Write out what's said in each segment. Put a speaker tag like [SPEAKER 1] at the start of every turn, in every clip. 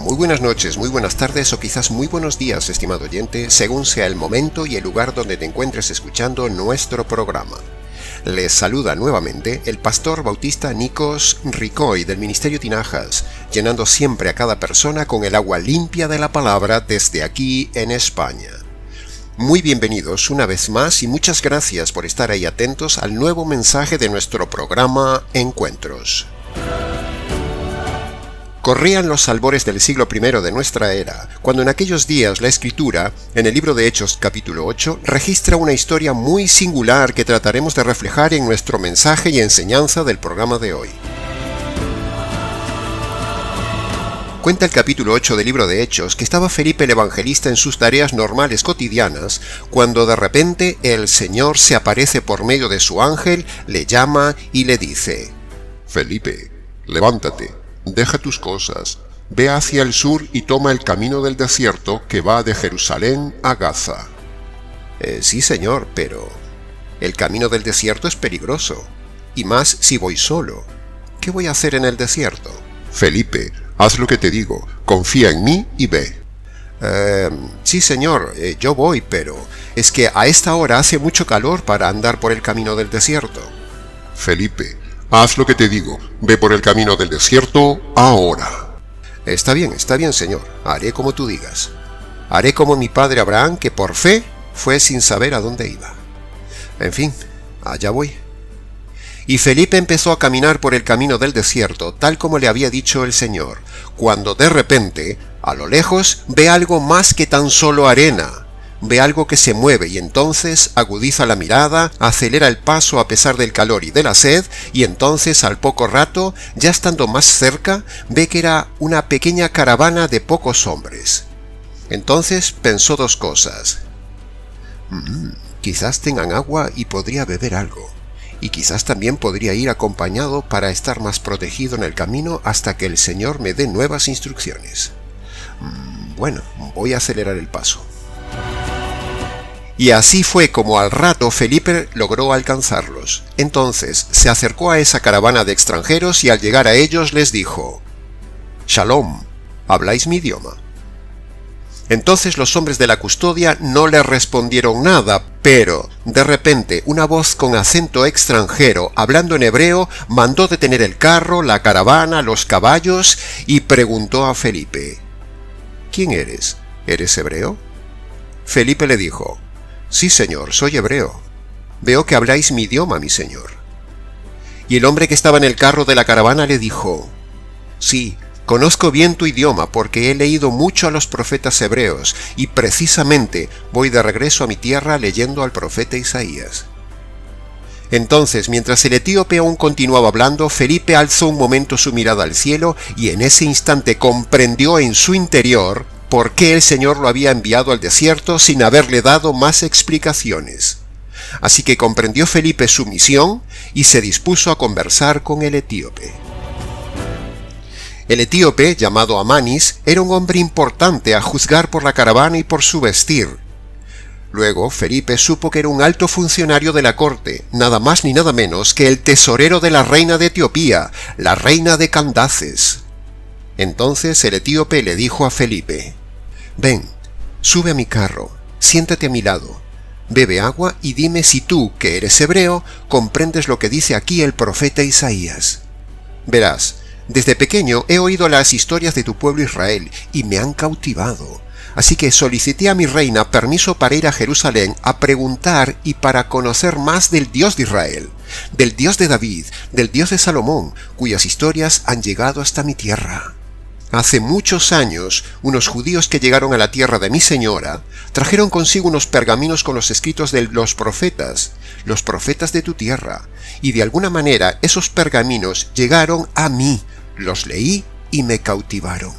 [SPEAKER 1] Muy buenas noches, muy buenas tardes o quizás muy buenos días, estimado oyente, según sea el momento y el lugar donde te encuentres escuchando nuestro programa. Les saluda nuevamente el pastor bautista Nikos Ricoy del Ministerio Tinajas, llenando siempre a cada persona con el agua limpia de la palabra desde aquí en España. Muy bienvenidos una vez más y muchas gracias por estar ahí atentos al nuevo mensaje de nuestro programa Encuentros. Corrían los albores del siglo I de nuestra era, cuando en aquellos días la Escritura, en el libro de Hechos capítulo 8, registra una historia muy singular que trataremos de reflejar en nuestro mensaje y enseñanza del programa de hoy. Cuenta el capítulo 8 del libro de Hechos que estaba Felipe el Evangelista en sus tareas normales cotidianas, cuando de repente el Señor se aparece por medio de su ángel, le llama y le dice:
[SPEAKER 2] Felipe, levántate. Deja tus cosas, ve hacia el sur y toma el camino del desierto que va de Jerusalén a Gaza.
[SPEAKER 1] Sí, Señor, pero el camino del desierto es peligroso, y más si voy solo. ¿Qué voy a hacer en el desierto?
[SPEAKER 2] Felipe, haz lo que te digo, confía en mí y ve.
[SPEAKER 1] Sí, Señor, yo voy, pero es que a esta hora hace mucho calor para andar por el camino del desierto.
[SPEAKER 2] Felipe, haz lo que te digo, ve por el camino del desierto ahora.
[SPEAKER 1] Está bien, Señor, haré como tú digas. Haré como mi padre Abraham, que por fe fue sin saber a dónde iba. En fin, allá voy. Y Felipe empezó a caminar por el camino del desierto, tal como le había dicho el Señor, cuando de repente, a lo lejos, ve algo más que tan solo arena. Ve algo que se mueve y entonces agudiza la mirada, acelera el paso a pesar del calor y de la sed, y entonces al poco rato, ya estando más cerca, ve que era una pequeña caravana de pocos hombres. Entonces pensó dos cosas. Quizás tengan agua y podría beber algo, y quizás también podría ir acompañado para estar más protegido en el camino hasta que el Señor me dé nuevas instrucciones. Bueno, voy a acelerar el paso. Y así fue como al rato Felipe logró alcanzarlos. Entonces se acercó a esa caravana de extranjeros y al llegar a ellos les dijo: Shalom, ¿habláis mi idioma? Entonces los hombres de la custodia no le respondieron nada, pero de repente una voz con acento extranjero, hablando en hebreo, mandó detener el carro, la caravana, los caballos y preguntó a Felipe: ¿Quién eres? ¿Eres hebreo? Felipe le dijo: Sí, Señor, soy hebreo. Veo que habláis mi idioma, mi Señor. Y el hombre que estaba en el carro de la caravana le dijo: Sí, conozco bien tu idioma porque he leído mucho a los profetas hebreos y precisamente voy de regreso a mi tierra leyendo al profeta Isaías. Entonces, mientras el etíope aún continuaba hablando, Felipe alzó un momento su mirada al cielo y en ese instante comprendió en su interior por qué el Señor lo había enviado al desierto sin haberle dado más explicaciones. Así que comprendió Felipe su misión y se dispuso a conversar con el etíope. El etíope, llamado Amanis, era un hombre importante a juzgar por la caravana y por su vestir. Luego Felipe supo que era un alto funcionario de la corte, nada más ni nada menos que el tesorero de la reina de Etiopía, la reina de Candaces. Entonces el etíope le dijo a Felipe: Ven, sube a mi carro, siéntate a mi lado, bebe agua y dime si tú, que eres hebreo, comprendes lo que dice aquí el profeta Isaías. Verás, desde pequeño he oído las historias de tu pueblo Israel y me han cautivado. Así que solicité a mi reina permiso para ir a Jerusalén a preguntar y para conocer más del Dios de Israel, del Dios de David, del Dios de Salomón, cuyas historias han llegado hasta mi tierra. Hace muchos años, unos judíos que llegaron a la tierra de mi señora, trajeron consigo unos pergaminos con los escritos de los profetas de tu tierra, y de alguna manera esos pergaminos llegaron a mí, los leí y me cautivaron.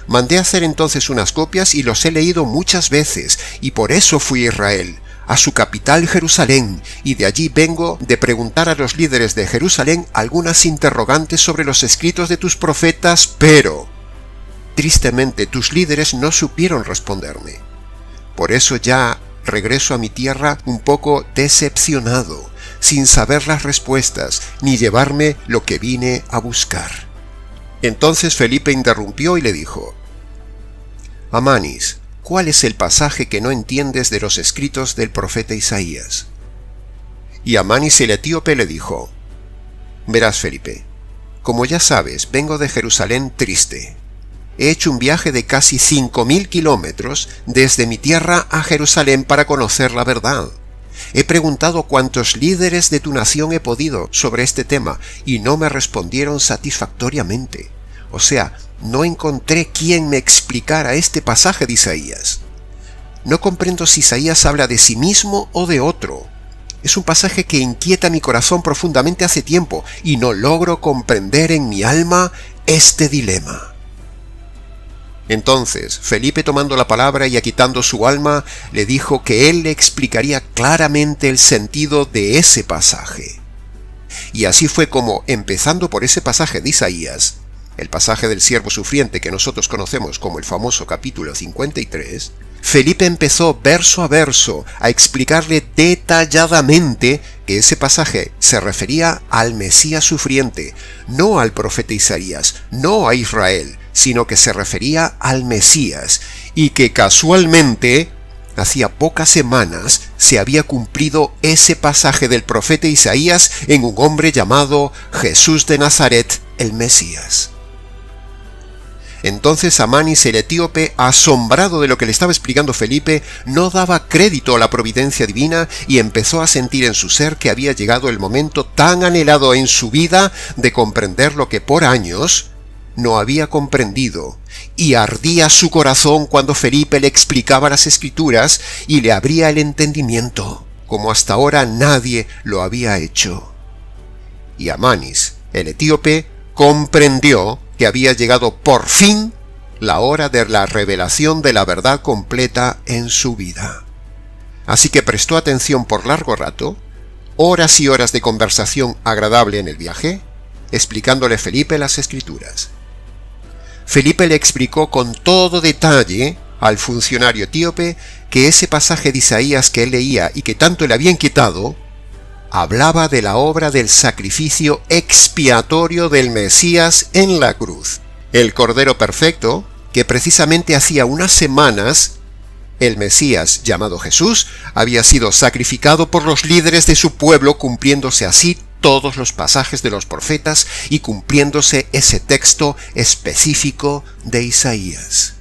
[SPEAKER 1] Mandé hacer entonces unas copias y los he leído muchas veces, y por eso fui a Israel, a su capital Jerusalén, y de allí vengo de preguntar a los líderes de Jerusalén algunas interrogantes sobre los escritos de tus profetas, pero tristemente tus líderes no supieron responderme. Por eso ya regreso a mi tierra un poco decepcionado, sin saber las respuestas, ni llevarme lo que vine a buscar. Entonces Felipe interrumpió y le dijo: Amanis, ¿cuál es el pasaje que no entiendes de los escritos del profeta Isaías? Y Amanis el etíope le dijo: Verás, Felipe, como ya sabes, vengo de Jerusalén triste. He hecho un viaje de casi 5.000 kilómetros desde mi tierra a Jerusalén para conocer la verdad. He preguntado cuántos líderes de tu nación he podido sobre este tema y no me respondieron satisfactoriamente. O sea, no encontré quien me explicara este pasaje de Isaías. No comprendo si Isaías habla de sí mismo o de otro. Es un pasaje que inquieta mi corazón profundamente hace tiempo y no logro comprender en mi alma este dilema. Entonces, Felipe, tomando la palabra y aquietando su alma, le dijo que él le explicaría claramente el sentido de ese pasaje. Y así fue como, empezando por ese pasaje de Isaías, el pasaje del siervo sufriente que nosotros conocemos como el famoso capítulo 53, Felipe empezó verso a verso a explicarle detalladamente que ese pasaje se refería al Mesías sufriente, no al profeta Isaías, no a Israel, sino que se refería al Mesías, y que casualmente, hacía pocas semanas, se había cumplido ese pasaje del profeta Isaías en un hombre llamado Jesús de Nazaret, el Mesías. Entonces Amanis el etíope, asombrado de lo que le estaba explicando Felipe, no daba crédito a la providencia divina y empezó a sentir en su ser que había llegado el momento tan anhelado en su vida de comprender lo que por años no había comprendido, y ardía su corazón cuando Felipe le explicaba las Escrituras y le abría el entendimiento, como hasta ahora nadie lo había hecho. Y Amanis el etíope comprendió que había llegado por fin la hora de la revelación de la verdad completa en su vida. Así que prestó atención por largo rato, horas y horas de conversación agradable en el viaje, explicándole a Felipe las Escrituras. Felipe le explicó con todo detalle al funcionario etíope que ese pasaje de Isaías que él leía y que tanto le había inquietado, hablaba de la obra del sacrificio expiatorio del Mesías en la cruz, el Cordero Perfecto, que precisamente hacía unas semanas el Mesías, llamado Jesús, había sido sacrificado por los líderes de su pueblo, cumpliéndose así todos los pasajes de los profetas y cumpliéndose ese texto específico de Isaías.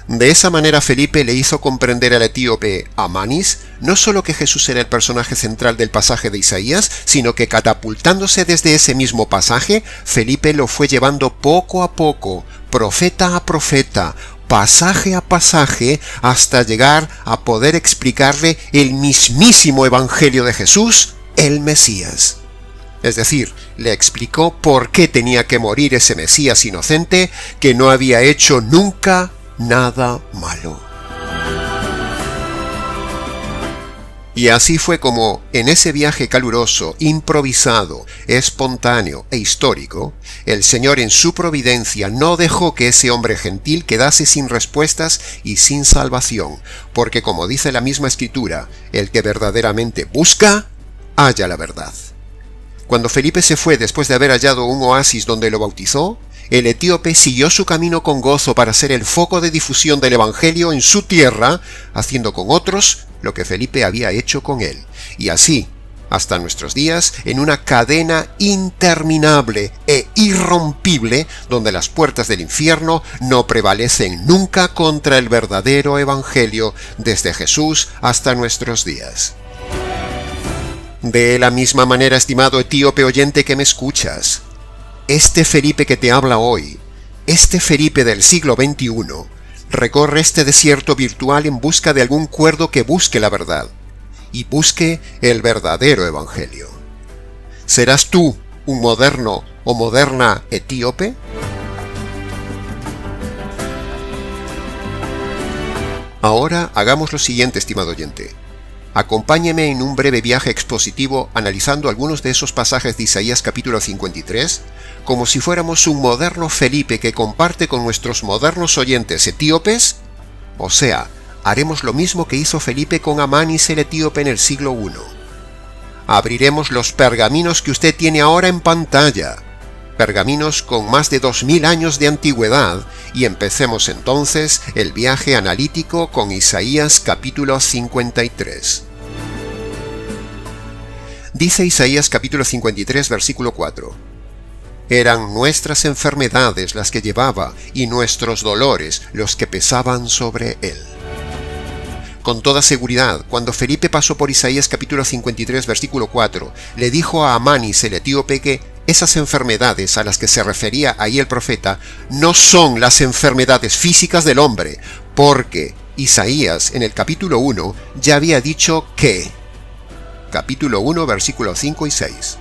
[SPEAKER 1] De esa manera Felipe le hizo comprender al etíope Amanis no solo que Jesús era el personaje central del pasaje de Isaías, sino que catapultándose desde ese mismo pasaje, Felipe lo fue llevando poco a poco, profeta a profeta, pasaje a pasaje, hasta llegar a poder explicarle el mismísimo Evangelio de Jesús, el Mesías. Es decir, le explicó por qué tenía que morir ese Mesías inocente que no había hecho nunca nada malo. Y así fue como, en ese viaje caluroso, improvisado, espontáneo e histórico, el Señor en su providencia no dejó que ese hombre gentil quedase sin respuestas y sin salvación, porque como dice la misma Escritura, el que verdaderamente busca, halla la verdad. Cuando Felipe se fue después de haber hallado un oasis donde lo bautizó, el etíope siguió su camino con gozo para ser el foco de difusión del Evangelio en su tierra, haciendo con otros lo que Felipe había hecho con él. Y así, hasta nuestros días, en una cadena interminable e irrompible, donde las puertas del infierno no prevalecen nunca contra el verdadero Evangelio, desde Jesús hasta nuestros días. De la misma manera, estimado etíope oyente que me escuchas, este Felipe que te habla hoy, este Felipe del siglo XXI, recorre este desierto virtual en busca de algún cuerdo que busque la verdad y busque el verdadero Evangelio. ¿Serás tú un moderno o moderna etíope? Ahora hagamos lo siguiente, estimado oyente. Acompáñeme en un breve viaje expositivo analizando algunos de esos pasajes de Isaías capítulo 53, como si fuéramos un moderno Felipe que comparte con nuestros modernos oyentes etíopes. O sea, haremos lo mismo que hizo Felipe con Amanis el etíope en el siglo I. Abriremos los pergaminos que usted tiene ahora en pantalla, pergaminos con más de 2000 años de antigüedad, y empecemos entonces el viaje analítico con Isaías capítulo 53. Dice Isaías capítulo 53 versículo 4: Eran nuestras enfermedades las que llevaba y nuestros dolores los que pesaban sobre él. Con toda seguridad, cuando Felipe pasó por Isaías capítulo 53 versículo 4, le dijo a Amanis el etíope que esas enfermedades a las que se refería ahí el profeta no son las enfermedades físicas del hombre, porque Isaías en el capítulo 1 ya había dicho que, capítulo 1 versículos 5 y 6,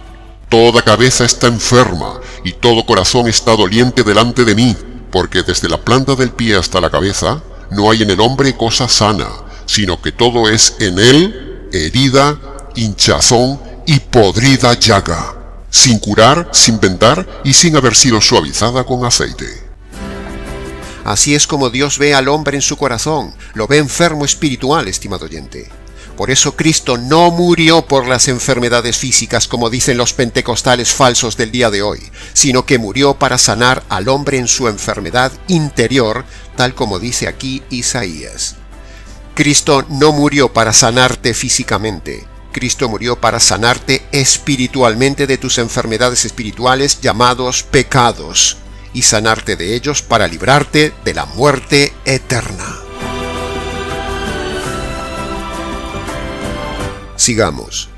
[SPEAKER 2] Toda cabeza está enferma y todo corazón está doliente delante de mí, porque desde la planta del pie hasta la cabeza no hay en el hombre cosa sana, sino que todo es en él herida, hinchazón y podrida llaga, sin curar, sin vendar y sin haber sido suavizada con aceite.
[SPEAKER 1] Así es como Dios ve al hombre en su corazón, lo ve enfermo espiritual, estimado oyente. Por eso Cristo no murió por las enfermedades físicas como dicen los pentecostales falsos del día de hoy, sino que murió para sanar al hombre en su enfermedad interior, tal como dice aquí Isaías. Cristo no murió para sanarte físicamente, Cristo murió para sanarte espiritualmente de tus enfermedades espirituales llamados pecados, y sanarte de ellos para librarte de la muerte eterna. Sigamos.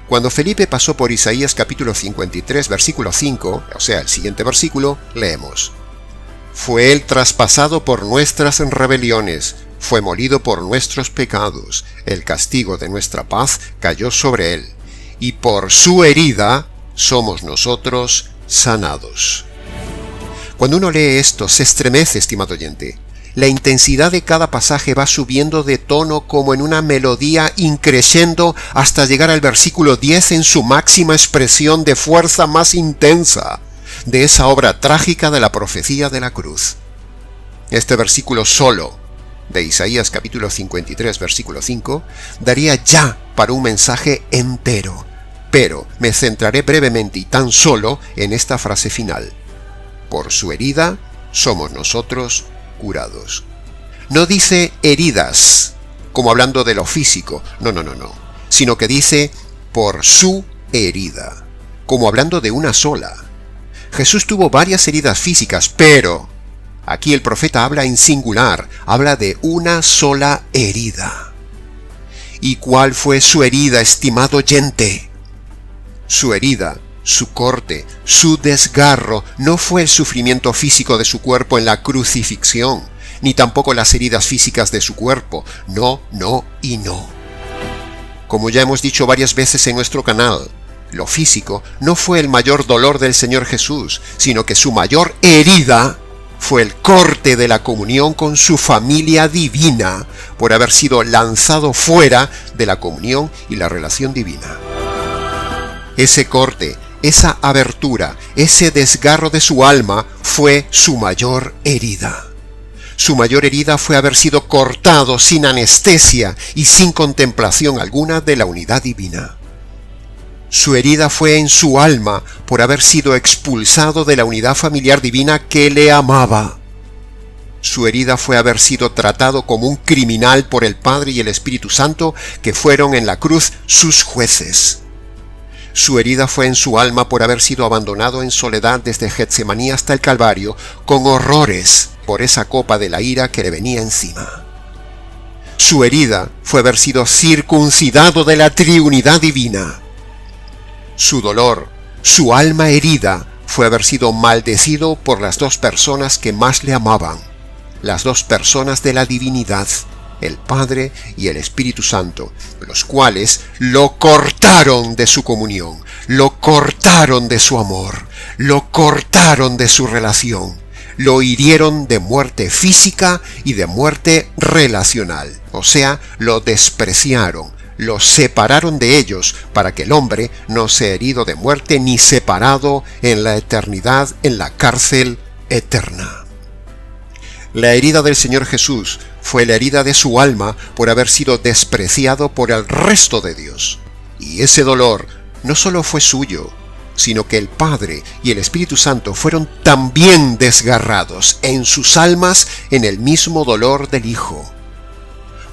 [SPEAKER 1] Cuando Felipe pasó por Isaías capítulo 53 versículo 5, o sea, el siguiente versículo, leemos: Fue él traspasado por nuestras rebeliones, fue molido por nuestros pecados, el castigo de nuestra paz cayó sobre él, y por su herida somos nosotros sanados. Cuando uno lee esto, se estremece, estimado oyente. La intensidad de cada pasaje va subiendo de tono como en una melodía increciendo hasta llegar al versículo 10 en su máxima expresión de fuerza más intensa de esa obra trágica de la profecía de la cruz. Este versículo solo de Isaías capítulo 53 versículo 5 daría ya para un mensaje entero, pero me centraré brevemente y tan solo en esta frase final: por su herida somos nosotros curados. No dice heridas, como hablando de lo físico, no, sino que dice por su herida, como hablando de una sola. Jesús tuvo varias heridas físicas, pero aquí el profeta habla en singular, habla de una sola herida. ¿Y cuál fue su herida, estimado oyente? Su herida, su corte, su desgarro, no fue el sufrimiento físico de su cuerpo en la crucifixión, ni tampoco las heridas físicas de su cuerpo. No. Como ya hemos dicho varias veces en nuestro canal, lo físico no fue el mayor dolor del Señor Jesús, sino que su mayor herida fue el corte de la comunión con su familia divina, por haber sido lanzado fuera de la comunión y la relación divina. Ese corte, esa abertura, ese desgarro de su alma fue su mayor herida. Su mayor herida fue haber sido cortado sin anestesia y sin contemplación alguna de la unidad divina. Su herida fue en su alma por haber sido expulsado de la unidad familiar divina que le amaba. Su herida fue haber sido tratado como un criminal por el Padre y el Espíritu Santo, que fueron en la cruz sus jueces. Su herida fue en su alma por haber sido abandonado en soledad desde Getsemaní hasta el Calvario, con horrores por esa copa de la ira que le venía encima. Su herida fue haber sido circuncidado de la triunidad divina. Su dolor, su alma herida, fue haber sido maldecido por las dos personas que más le amaban, las dos personas de la divinidad, el Padre y el Espíritu Santo, los cuales lo cortaron de su comunión, lo cortaron de su amor, lo cortaron de su relación, lo hirieron de muerte física y de muerte relacional, o sea, lo despreciaron, lo separaron de ellos para que el hombre no sea herido de muerte ni separado en la eternidad en la cárcel eterna. La herida del Señor Jesús fue la herida de su alma por haber sido despreciado por el resto de Dios. Y ese dolor no solo fue suyo, sino que el Padre y el Espíritu Santo fueron también desgarrados en sus almas en el mismo dolor del Hijo,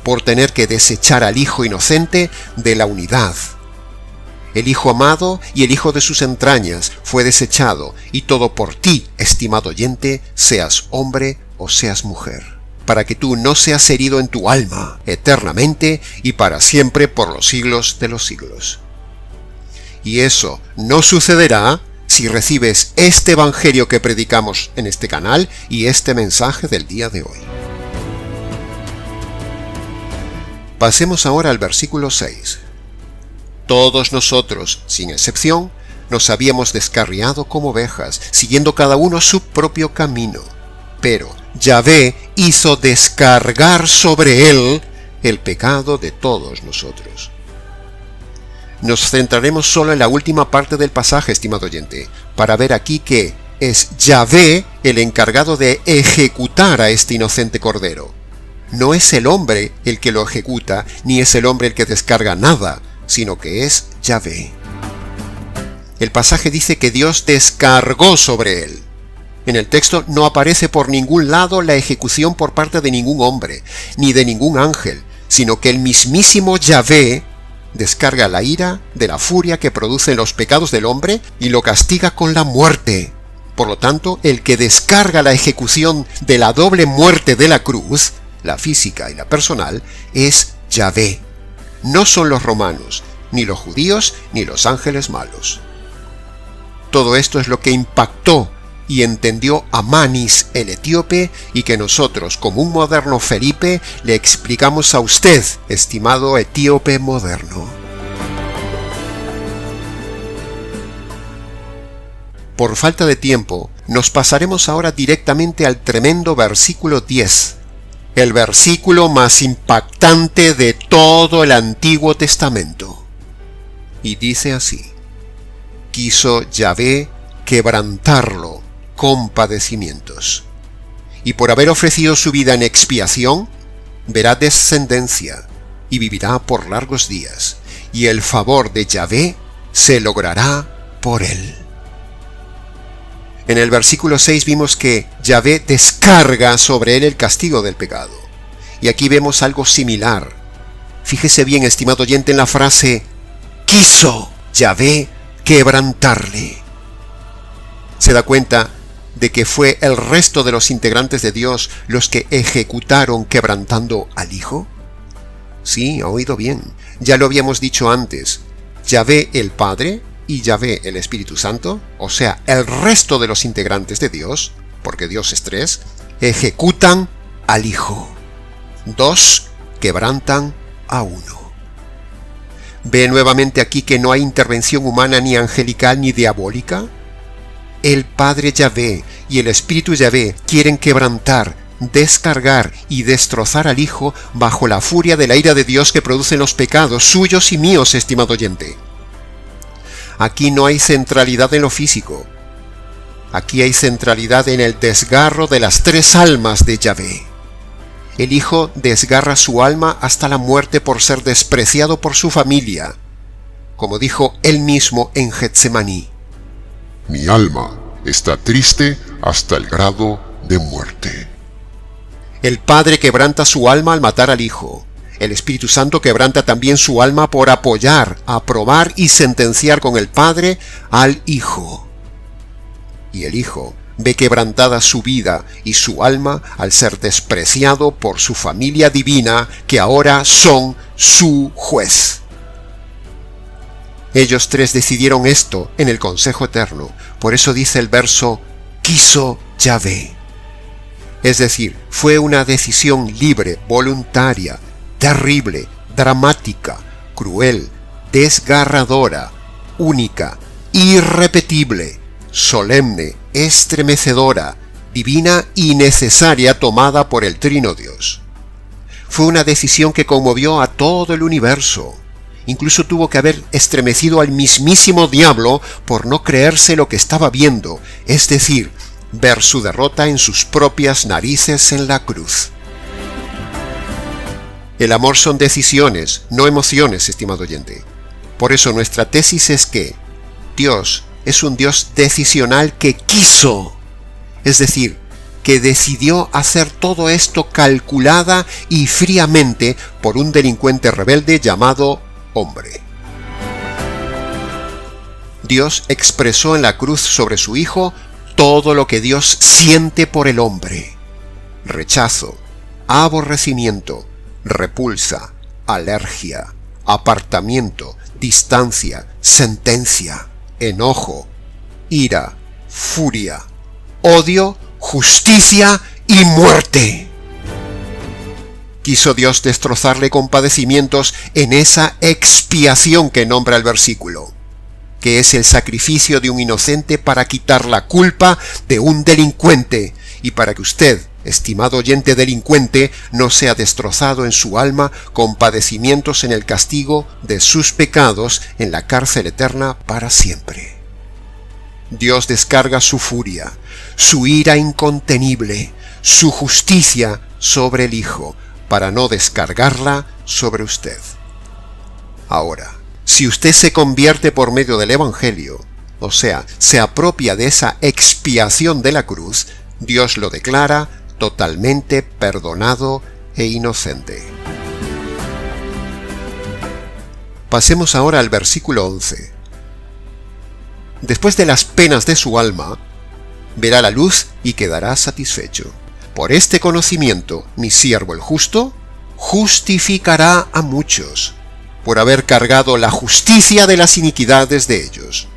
[SPEAKER 1] por tener que desechar al Hijo inocente de la unidad. El Hijo amado y el Hijo de sus entrañas fue desechado, y todo por ti, estimado oyente, seas hombre o seas mujer, para que tú no seas herido en tu alma, eternamente y para siempre por los siglos de los siglos. Y eso no sucederá si recibes este evangelio que predicamos en este canal y este mensaje del día de hoy. Pasemos ahora al versículo 6. Todos nosotros, sin excepción, nos habíamos descarriado como ovejas, siguiendo cada uno su propio camino. Pero Yahvé hizo descargar sobre él el pecado de todos nosotros. Nos centraremos solo en la última parte del pasaje, estimado oyente, para ver aquí que es Yahvé el encargado de ejecutar a este inocente cordero. No es el hombre el que lo ejecuta, ni es el hombre el que descarga nada, sino que es Yahvé. El pasaje dice que Dios descargó sobre él. En el texto no aparece por ningún lado la ejecución por parte de ningún hombre, ni de ningún ángel, sino que el mismísimo Yahvé descarga la ira de la furia que producen los pecados del hombre y lo castiga con la muerte. Por lo tanto, el que descarga la ejecución de la doble muerte de la cruz, la física y la personal, es Yahvé. No son los romanos, ni los judíos, ni los ángeles malos. Todo esto es lo que impactó y entendió Amanis el etíope, y que nosotros, como un moderno Felipe, le explicamos a usted, estimado etíope moderno. Por falta de tiempo, nos pasaremos ahora directamente al tremendo versículo 10, el versículo más impactante de todo el Antiguo Testamento. Y dice así: quiso Yahvé quebrantarlo con padecimientos, y por haber ofrecido su vida en expiación, verá descendencia, y vivirá por largos días, y el favor de Yahvé se logrará por él. En el versículo 6 vimos que Yahvé descarga sobre él el castigo del pecado. Y aquí vemos algo similar. Fíjese bien, estimado oyente, en la frase quiso Yahvé quebrantarle. ¿Se da cuenta de que fue el resto de los integrantes de Dios los que ejecutaron quebrantando al Hijo? Sí, ha oído bien. Ya lo habíamos dicho antes. Yahvé el Padre y Yahvé el Espíritu Santo, o sea, el resto de los integrantes de Dios, porque Dios es tres, ejecutan al Hijo. Dos quebrantan a uno. ¿Ve nuevamente aquí que no hay intervención humana ni angelical ni diabólica? El Padre Yahvé y el Espíritu Yahvé quieren quebrantar, descargar y destrozar al Hijo bajo la furia de la ira de Dios que producen los pecados suyos y míos, estimado oyente. Aquí no hay centralidad en lo físico. Aquí hay centralidad en el desgarro de las tres almas de Yahvé. El Hijo desgarra su alma hasta la muerte por ser despreciado por su familia, como dijo él mismo en Getsemaní:
[SPEAKER 2] mi alma está triste hasta el grado de muerte.
[SPEAKER 1] El Padre quebranta su alma al matar al Hijo. El Espíritu Santo quebranta también su alma por apoyar, aprobar y sentenciar con el Padre al Hijo. Y el Hijo ve quebrantada su vida y su alma al ser despreciado por su familia divina, que ahora son su juez. Ellos tres decidieron esto en el Consejo Eterno. Por eso dice el verso: quiso Yahvé. Es decir, fue una decisión libre, voluntaria, terrible, dramática, cruel, desgarradora, única, irrepetible, solemne, estremecedora, divina y necesaria, tomada por el Trino Dios. Fue una decisión que conmovió a todo el universo. Incluso tuvo que haber estremecido al mismísimo diablo por no creerse lo que estaba viendo, es decir, ver su derrota en sus propias narices en la cruz. El amor son decisiones, no emociones, estimado oyente. Por eso nuestra tesis es que Dios es un Dios decisional que quiso, es decir, que decidió hacer todo esto calculada y fríamente por un delincuente rebelde llamado hombre. Dios expresó en la cruz sobre su Hijo todo lo que Dios siente por el hombre: rechazo, aborrecimiento, repulsa, alergia, apartamiento, distancia, sentencia, enojo, ira, furia, odio, justicia y muerte. Quiso Dios destrozarle con padecimientos en esa expiación que nombra el versículo, que es el sacrificio de un inocente para quitar la culpa de un delincuente y para que usted, estimado oyente delincuente, no sea destrozado en su alma con padecimientos en el castigo de sus pecados en la cárcel eterna para siempre. Dios descarga su furia, su ira incontenible, su justicia sobre el Hijo, para no descargarla sobre usted. Ahora, si usted se convierte por medio del Evangelio, o sea, se apropia de esa expiación de la cruz, Dios lo declara totalmente perdonado e inocente. Pasemos ahora al versículo 11. Después de las penas de su alma, verá la luz y quedará satisfecho. Por este conocimiento, mi siervo el justo justificará a muchos, por haber cargado la justicia de las iniquidades de ellos.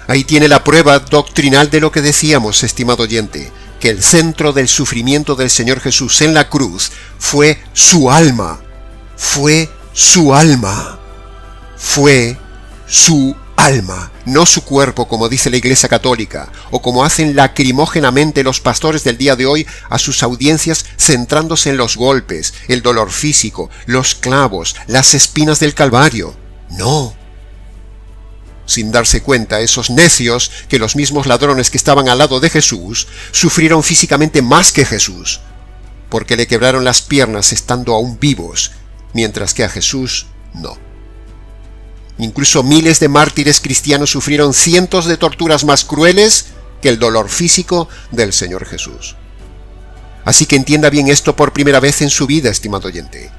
[SPEAKER 1] Ahí tiene la prueba doctrinal de lo que decíamos, estimado oyente, que el centro del sufrimiento del Señor Jesús en la cruz fue su alma. Fue su alma. Fue su alma, no su cuerpo, como dice la Iglesia Católica, o como hacen lacrimógenamente los pastores del día de hoy a sus audiencias, centrándose en los golpes, el dolor físico, los clavos, las espinas del Calvario. No. Sin darse cuenta, esos necios, que los mismos ladrones que estaban al lado de Jesús sufrieron físicamente más que Jesús, porque le quebraron las piernas estando aún vivos, mientras que a Jesús no. Incluso miles de mártires cristianos sufrieron cientos de torturas más crueles que el dolor físico del Señor Jesús. Así que entienda bien esto por primera vez en su vida, estimado oyente.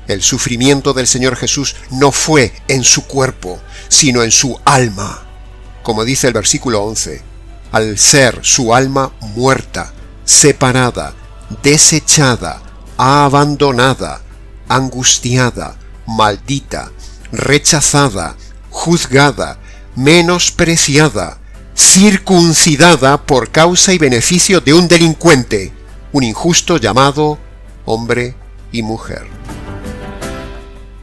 [SPEAKER 1] El sufrimiento del Señor Jesús no fue en su cuerpo, sino en su alma. Como dice el versículo 11, al ser su alma muerta, separada, desechada, abandonada, angustiada, maldita, rechazada, juzgada, menospreciada, circuncidada por causa y beneficio de un delincuente, un injusto llamado hombre y mujer.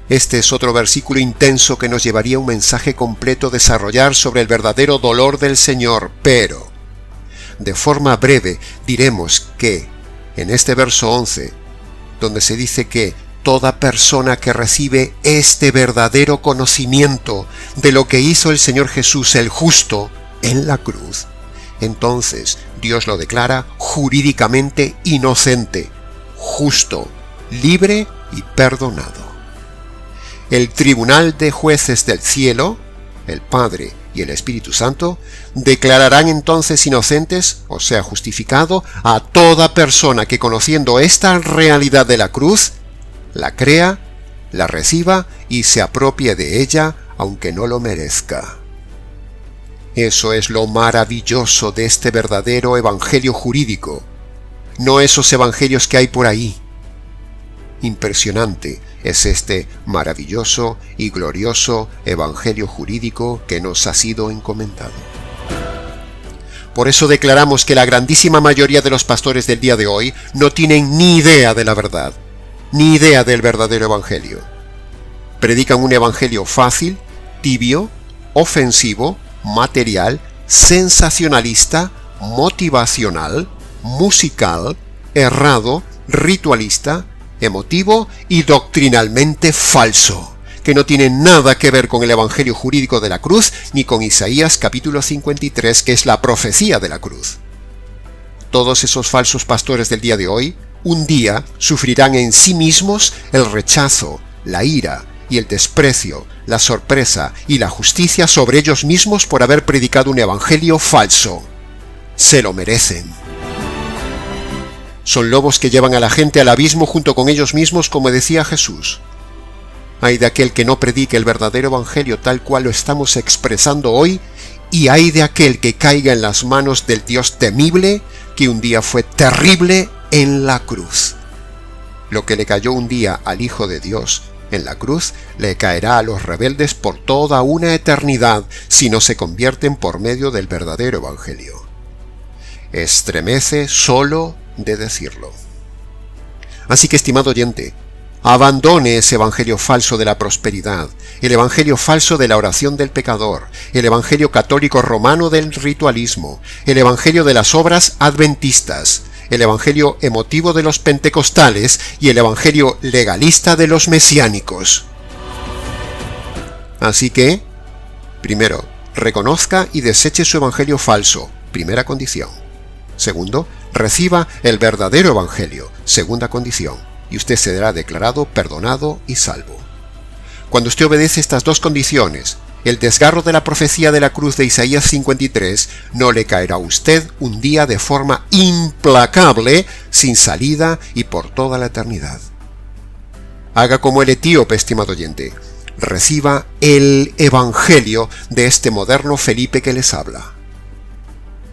[SPEAKER 1] Este es otro versículo intenso que nos llevaría a un mensaje completo a desarrollar sobre el verdadero dolor del Señor, pero de forma breve diremos que en este verso 11, donde se dice que toda persona que recibe este verdadero conocimiento de lo que hizo el Señor Jesús el justo en la cruz, entonces Dios lo declara jurídicamente inocente, justo, libre y perdonado. El tribunal de jueces del cielo, el Padre y el Espíritu Santo, declararán entonces inocentes, o sea, justificado, a toda persona que, conociendo esta realidad de la cruz, la crea, la reciba y se apropie de ella, aunque no lo merezca. Eso es lo maravilloso de este verdadero evangelio jurídico, no esos evangelios que hay por ahí. Impresionante es este maravilloso y glorioso evangelio jurídico que nos ha sido encomendado. Por eso declaramos que la grandísima mayoría de los pastores del día de hoy no tienen ni idea de la verdad, ni idea del verdadero evangelio. Predican un evangelio fácil, tibio, ofensivo, material, sensacionalista, motivacional, musical, errado, ritualista, emotivo y doctrinalmente falso, que no tiene nada que ver con el evangelio jurídico de la cruz ni con Isaías capítulo 53, que es la profecía de la cruz. Todos esos falsos pastores del día de hoy, un día sufrirán en sí mismos el rechazo, la ira, y el desprecio, la sorpresa y la justicia sobre ellos mismos por haber predicado un evangelio falso. Se lo merecen. Son lobos que llevan a la gente al abismo junto con ellos mismos, como decía Jesús. Ay de aquel que no predique el verdadero evangelio tal cual lo estamos expresando hoy, y ay de aquel que caiga en las manos del Dios temible, que un día fue terrible en la cruz. Lo que le cayó un día al Hijo de Dios en la cruz, le caerá a los rebeldes por toda una eternidad si no se convierten por medio del verdadero evangelio. Estremece solo de decirlo. Así que, estimado oyente, abandone ese evangelio falso de la prosperidad, el evangelio falso de la oración del pecador, el evangelio católico romano del ritualismo, el evangelio de las obras adventistas, el evangelio emotivo de los pentecostales y el evangelio legalista de los mesiánicos. Así que, primero, reconozca y deseche su evangelio falso, primera condición. Segundo, reciba el verdadero evangelio, segunda condición, y usted será declarado perdonado y salvo. Cuando usted obedece estas dos condiciones, el desgarro de la profecía de la cruz de Isaías 53 no le caerá a usted un día de forma implacable, sin salida y por toda la eternidad. Haga como el etíope, estimado oyente. Reciba el evangelio de este moderno Felipe que les habla.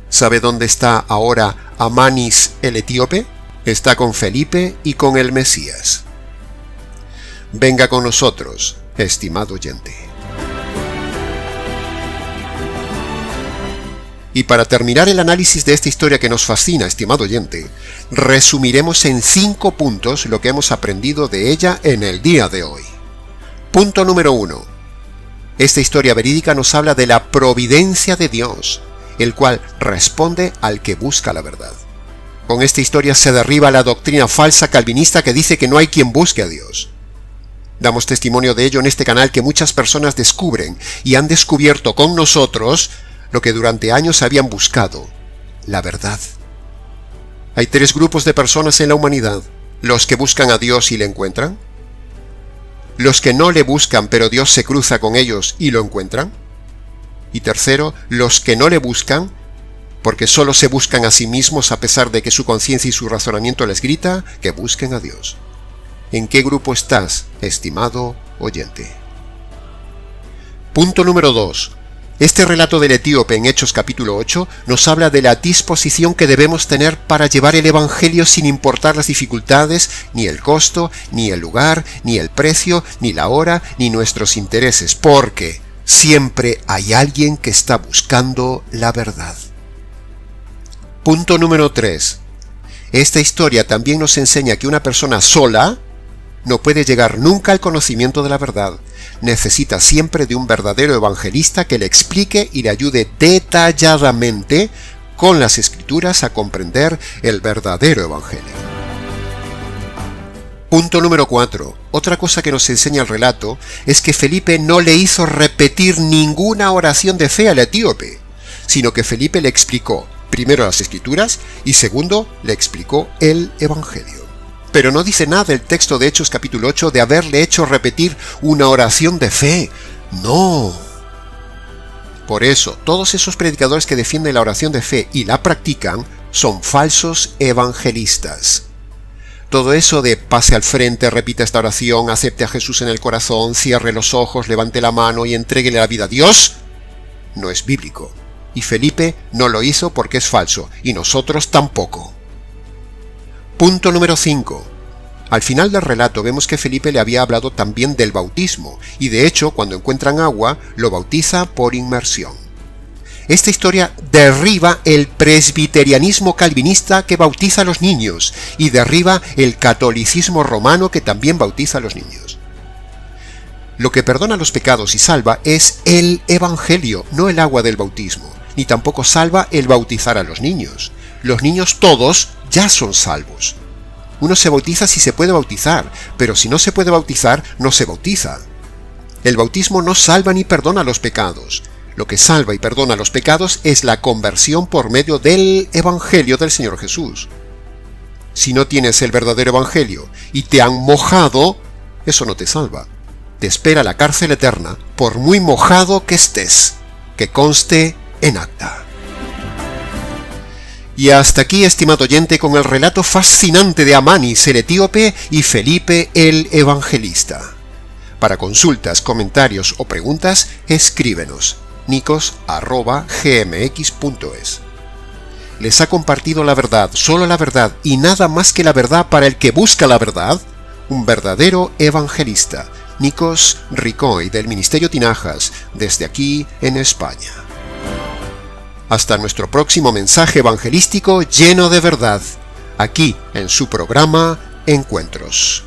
[SPEAKER 1] ¿Sabe dónde está ahora Amanis el etíope? Está con Felipe y con el Mesías. Venga con nosotros, estimado oyente. Y para terminar el análisis de esta historia que nos fascina, estimado oyente, resumiremos en 5 puntos lo que hemos aprendido de ella en el día de hoy. Punto número 1. Esta historia verídica nos habla de la providencia de Dios, el cual responde al que busca la verdad. Con esta historia se derriba la doctrina falsa calvinista que dice que no hay quien busque a Dios. Damos testimonio de ello en este canal, que muchas personas descubren y han descubierto con nosotros lo que durante años habían buscado: la verdad. Hay 3 grupos de personas en la humanidad: los que buscan a Dios y le encuentran, los que no le buscan pero Dios se cruza con ellos y lo encuentran, y tercero, los que no le buscan porque solo se buscan a sí mismos a pesar de que su conciencia y su razonamiento les grita que busquen a Dios. ¿En qué grupo estás, estimado oyente? Punto número 2. Este relato del etíope en Hechos capítulo 8 nos habla de la disposición que debemos tener para llevar el evangelio sin importar las dificultades, ni el costo, ni el lugar, ni el precio, ni la hora, ni nuestros intereses, porque siempre hay alguien que está buscando la verdad. Punto número 3. Esta historia también nos enseña que una persona sola no puede llegar nunca al conocimiento de la verdad. Necesita siempre de un verdadero evangelista que le explique y le ayude detalladamente con las Escrituras a comprender el verdadero evangelio. Punto número 4. Otra cosa que nos enseña el relato es que Felipe no le hizo repetir ninguna oración de fe al etíope, sino que Felipe le explicó primero las Escrituras y segundo le explicó el evangelio. Pero no dice nada el texto de Hechos capítulo 8 de haberle hecho repetir una oración de fe. No. Por eso, todos esos predicadores que defienden la oración de fe y la practican son falsos evangelistas. Todo eso de pase al frente, repita esta oración, acepte a Jesús en el corazón, cierre los ojos, levante la mano y entréguele la vida a Dios, no es bíblico. Y Felipe no lo hizo porque es falso, y nosotros tampoco. Punto número 5. Al final del relato vemos que Felipe le había hablado también del bautismo, y de hecho, cuando encuentran agua, lo bautiza por inmersión. Esta historia derriba el presbiterianismo calvinista que bautiza a los niños, y derriba el catolicismo romano que también bautiza a los niños. Lo que perdona los pecados y salva es el evangelio, no el agua del bautismo, ni tampoco salva el bautizar a los niños. Los niños todos ya son salvos. Uno se bautiza si se puede bautizar, pero si no se puede bautizar, no se bautiza. El bautismo no salva ni perdona los pecados. Lo que salva y perdona los pecados es la conversión por medio del Evangelio del Señor Jesús. Si no tienes el verdadero Evangelio y te han mojado, eso no te salva. te espera la cárcel eterna, por muy mojado que estés, que conste en acta. Y hasta aquí, estimado oyente, con el relato fascinante de Amánis el etíope y Felipe el evangelista. Para consultas, comentarios o preguntas, escríbenos nicos@gmx.es. Les ha compartido la verdad, solo la verdad y nada más que la verdad para el que busca la verdad, un verdadero evangelista, Nikos Ricoy, del Ministerio Tinajas, desde aquí en España. Hasta nuestro próximo mensaje evangelístico lleno de verdad, aquí en su programa Encuentros.